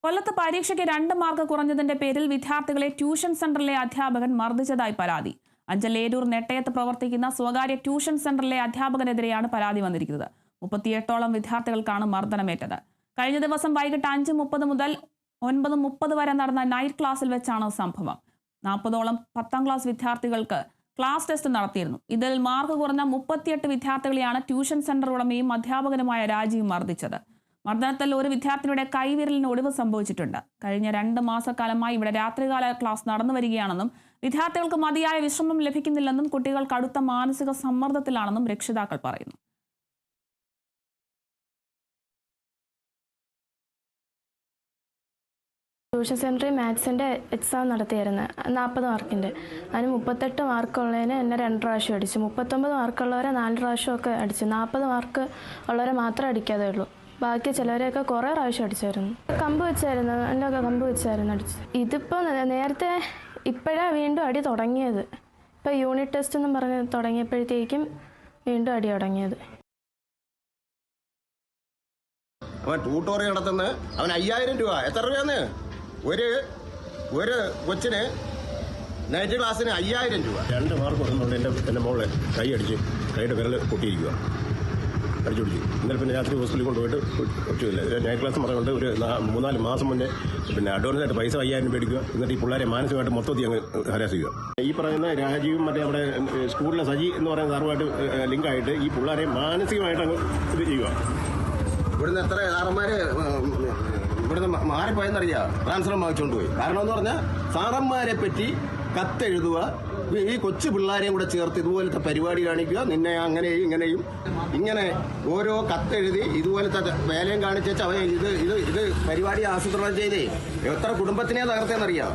കൊല്ലത്ത് പരീക്ഷയ്ക്ക് 2 മാർക്ക് കുറഞ്ഞതിന്റെ പേരിൽ വിദ്യാർത്ഥികളെ ട്യൂഷൻ സെന്ററിലെ അധ്യാപകൻ മർദ്ദിച്ചതായി പരാതി. അഞ്ചൽ ഏരൂർ നെട്ടയത്ത് പ്രവർത്തിക്കുന്ന സ്വകാര്യ ട്യൂഷൻ സെന്ററിലെ അധ്യാപകനെതിരെയാണ് പരാതി വന്നിരിക്കുന്നത്. 38ഓളം വിദ്യാർത്ഥികൾക്കാണ് മർദ്ദനമേറ്റത്. കഴിഞ്ഞ ദിവസം വൈകിട്ട് 5:30 മുതൽ 9:30 വരെ നടന്ന നൈറ്റ് ക്ലാസ്സിൽ വെച്ചാണ് സംഭവം. 40ഓളം 10ാം ക്ലാസ് വിദ്യാർത്ഥികൾക്ക് ക്ലാസ് ടെസ്റ്റ് നടത്തിയിരുന്നു. ഇതിൽ മാർക്ക് കുറഞ്ഞ 38 വിദ്യാർത്ഥികളെയാണ് ട്യൂഷൻ സെന്റർ ഉടമയും അധ്യാപകനുമായ രാജീവ് മർദ്ദിച്ചത്. മർദ്ദനത്തിൽ ഒരു വിദ്യാർത്ഥിനിയുടെ കൈവിരലിന് ഒടിവ് സംഭവിച്ചിട്ടുണ്ട്. കഴിഞ്ഞ 2 മാസക്കാലമായി ഇവിടെ രാത്രികാല ക്ലാസ് നടന്നു വരികയാണെന്നും വിദ്യാർത്ഥികൾക്ക് മതിയായ വിശ്രമം ലഭിക്കുന്നില്ലെന്നും കുട്ടികൾ കടുത്ത മാനസിക സമ്മർദ്ദത്തിലാണെന്നും രക്ഷിതാക്കൾ പറയുന്നു. ട്യൂഷൻ സെൻറ്ററിൽ മാത്സിൻ്റെ എക്സാം നടത്തിയായിരുന്നു. 40 മാർക്കിൻ്റെ. അതിന് 38 മാർക്കുള്ളതിന് എന്നെ 2 പ്രാവശ്യം അടിച്ചു. 39 മാർക്കുള്ളവരെ 4 പ്രാവശ്യമൊക്കെ അടിച്ചു. 40 മാർക്ക് ഉള്ളവരെ മാത്രമേ അടിക്കാതെ ഉള്ളൂ. ബാക്കി ചിലവരെയൊക്കെ കുറേ പ്രാവശ്യം അടിച്ചായിരുന്നു. കമ്പ് വെച്ചായിരുന്നു, എൻ്റെ കമ്പ് വെച്ചായിരുന്നു അടിച്ചു. ഇതിപ്പോൾ നേരത്തെ ഇപ്പോഴാണ് വീണ്ടും അടി തുടങ്ങിയത്. ഇപ്പോൾ യൂണിറ്റ് ടെസ്റ്റ് എന്നും പറഞ്ഞ് തുടങ്ങിയപ്പോഴത്തേക്കും വീണ്ടും അടി തുടങ്ങിയത്. അവൻ ട്യൂട്ടോറിയൽ നടത്തുന്നത് അവൻ 5000 രൂപ. എത്ര രൂപയാണ് ഒരു കൊച്ചിന് നൈറ്റ് ക്ലാസ്സിന് 5000 രൂപ. 2 മാർക്ക് കൊടുക്കുന്നുണ്ട്. എൻ്റെ മോളെ കൈ അടിച്ച് കൈയുടെ വിരൽ പൊട്ടിയിരിക്കുക, അടിച്ചു പിടിച്ചു. ഇന്നലെ പിന്നെ രാത്രി ഹോസ്പിറ്റലിൽ കൊണ്ടുപോയിട്ട് ഒട്ടുമില്ല. നൈറ്റ് ക്ലാസ് പറഞ്ഞുകൊണ്ട് ഒരു 3-4 മാസം മുന്നേ പിന്നെ അഡ്വാൻസായിട്ട് പൈസ 5000 മേടിക്കുക. എന്നിട്ട് ഈ പിള്ളേരെ മാനസികമായിട്ട് മൊത്തത്തിൽ അങ്ങ് ഹരാസിക്കുക. ഈ പറയുന്ന രാജീവും മറ്റേ അവിടെ സ്കൂളിലെ സജി എന്ന് പറയുന്ന സാറുമായിട്ട് ലിങ്കായിട്ട് ഈ പിള്ളേരെ മാനസികമായിട്ട് അങ്ങ് ഇത് ചെയ്യുക. ഇവിടുന്ന് എത്ര സാറന്മാര് ഇവിടുന്ന് മാറിപ്പോയെന്നറിയാം, ട്രാൻസ്ഫർ വാങ്ങിച്ചുകൊണ്ട് പോയി. കാരണം എന്ന് പറഞ്ഞാൽ സാറന്മാരെ പറ്റി കത്തെഴുതുക, ഈ കൊച്ചു പിള്ളേരെയും കൂടെ ചേർത്ത് ഇതുപോലത്തെ പരിപാടി കാണിക്കുക, നിന്നെ അങ്ങനെയും ഇങ്ങനെയും ഇങ്ങനെ ഓരോ കത്തെഴുതി ഇതുപോലത്തെ വേലയും കാണിച്ചു അവൻ ഇത് പരിപാടി ആസൂത്രണം ചെയ്തേ എത്ര കുടുംബത്തിനെ തകർത്തേന്നറിയാം.